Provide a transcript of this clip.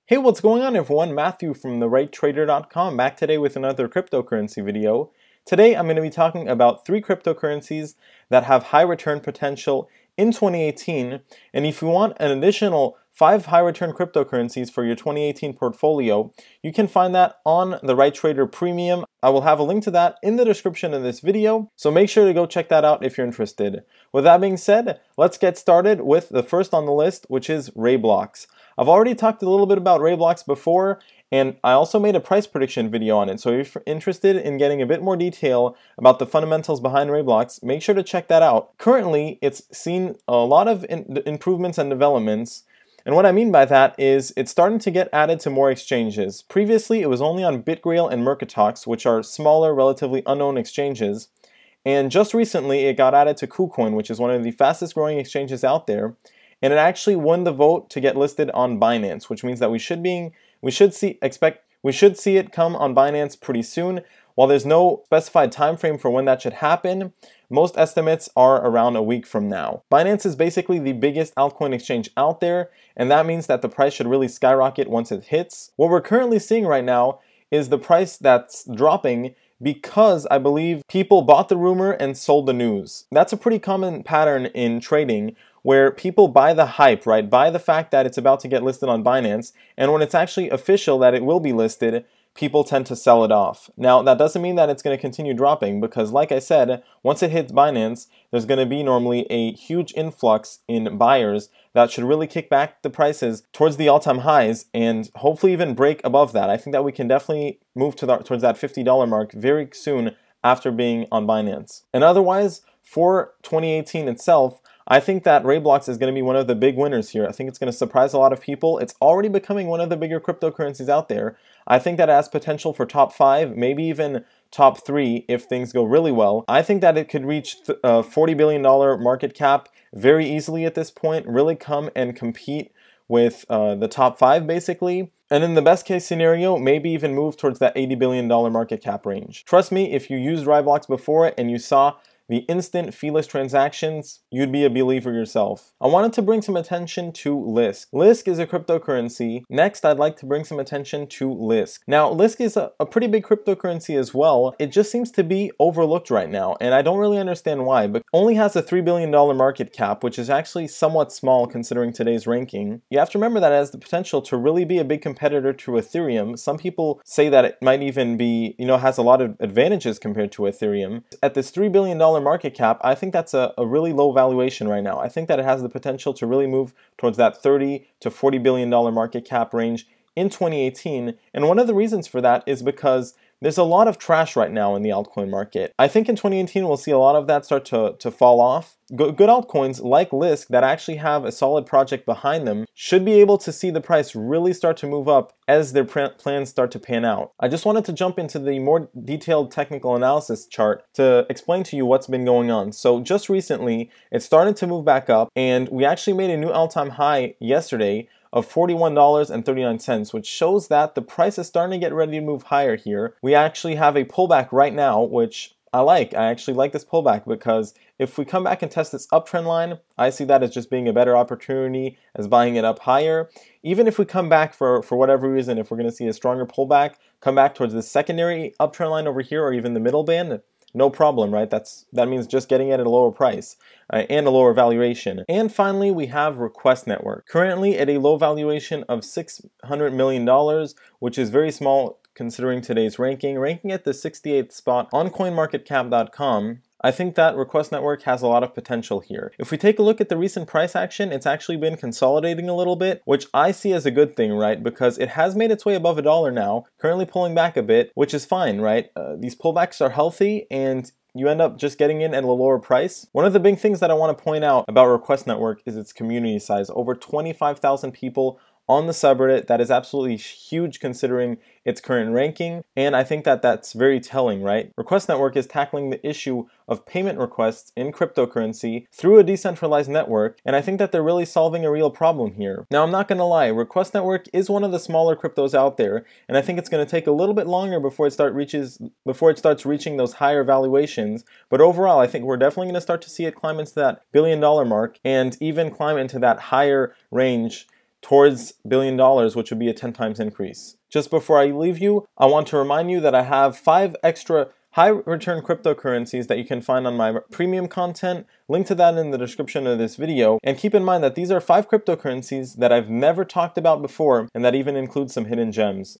Hey, what's going on everyone? Matthew from therighttrader.com back today with another cryptocurrency video. Today I'm going to be talking about 3 cryptocurrencies that have high return potential in 2018, and if you want an additional 5 high return cryptocurrencies for your 2018 portfolio, you can find that on the Right Trader Premium. I will have a link to that in the description of this video, so make sure to go check that out if you're interested. With that being said, let's get started with the first on the list, which is Roblox. I've already talked a little bit about Roblox before, and I also made a price prediction video on it, so if you're interested in getting a bit more detail about the fundamentals behind Roblox, make sure to check that out. Currently, it's seen a lot of improvements and developments, and what I mean by that is it's starting to get added to more exchanges. Previously, it was only on BitGrail and Mercatox, which are smaller, relatively unknown exchanges, and just recently it got added to KuCoin, which is one of the fastest growing exchanges out there. And it actually won the vote to get listed on Binance, which means that we should see it come on Binance pretty soon. While there's no specified time frame for when that should happen, most estimates are around a week from now. Binance is basically the biggest altcoin exchange out there, and that means that the price should really skyrocket once it hits. What we're currently seeing right now is the price that's dropping because I believe people bought the rumor and sold the news. That's a pretty common pattern in trading, where people buy the hype, right? Buy the fact that it's about to get listed on Binance, and when it's actually official that it will be listed, people tend to sell it off. Now, that doesn't mean that it's going to continue dropping, because like I said, once it hits Binance, there's going to be normally a huge influx in buyers that should really kick back the prices towards the all-time highs and hopefully even break above that. I think that we can definitely move towards that $50 mark very soon after being on Binance. And otherwise, for 2018 itself, I think that Roblox is going to be one of the big winners here. I think it's going to surprise a lot of people. It's already becoming one of the bigger cryptocurrencies out there. I think that it has potential for top 5, maybe even top 3 if things go really well. I think that it could reach a $40 billion market cap very easily at this point, really come and compete with the top 5 basically. And in the best case scenario, maybe even move towards that $80 billion market cap range. Trust me, if you used Roblox before and you saw the instant feeless transactions, you'd be a believer yourself. I wanted to bring some attention to Lisk. Lisk is a cryptocurrency. Next, I'd like to bring some attention to Lisk. Now, Lisk is a pretty big cryptocurrency as well. It just seems to be overlooked right now, and I don't really understand why, but only has a $3 billion market cap, which is actually somewhat small considering today's ranking. You have to remember that it has the potential to really be a big competitor to Ethereum. Some people say that it might even be, has a lot of advantages compared to Ethereum. At this $3 billion market cap, I think that's a really low valuation right now. I think that it has the potential to really move towards that $30 to $40 billion market cap range in 2018. And one of the reasons for that is because there's a lot of trash right now in the altcoin market. I think in 2018 we'll see a lot of that start to fall off. Good altcoins like Lisk that actually have a solid project behind them should be able to see the price really start to move up as their plans start to pan out. I just wanted to jump into the more detailed technical analysis chart to explain to you what's been going on. So just recently, it started to move back up, and we actually made a new all-time high yesterday of $41.39, which shows that the price is starting to get ready to move higher here. We actually have a pullback right now, which I like. I actually like this pullback because if we come back and test this uptrend line, I see that as just being a better opportunity as buying it up higher. Even if we come back for whatever reason, if we're going to see a stronger pullback, come back towards the secondary uptrend line over here or even the middle band, no problem, right? That means just getting it at a lower price and a lower valuation. And finally, we have Request Network. Currently at a low valuation of $600 million, which is very small considering today's ranking at the 68th spot on CoinMarketCap.com. I think that Request Network has a lot of potential here. If we take a look at the recent price action, it's actually been consolidating a little bit, which I see as a good thing, right? Because it has made its way above $1 now, currently pulling back a bit, which is fine, right? These pullbacks are healthy, and you end up just getting in at a lower price. One of the big things that I want to point out about Request Network is its community size. Over 25,000 people on the subreddit. That is absolutely huge considering its current ranking, and I think that that's very telling, right? Request Network is tackling the issue of payment requests in cryptocurrency through a decentralized network, and I think that they're really solving a real problem here. Now, I'm not gonna lie, Request Network is one of the smaller cryptos out there, and I think it's gonna take a little bit longer before it starts reaching those higher valuations, but overall, I think we're definitely gonna start to see it climb into that $1 billion mark, and even climb into that higher range towards $1 billion, which would be a 10 times increase. Just before I leave you, I want to remind you that I have 5 extra high return cryptocurrencies that you can find on my premium content. Link to that in the description of this video. And keep in mind that these are 5 cryptocurrencies that I've never talked about before, and that even include some hidden gems.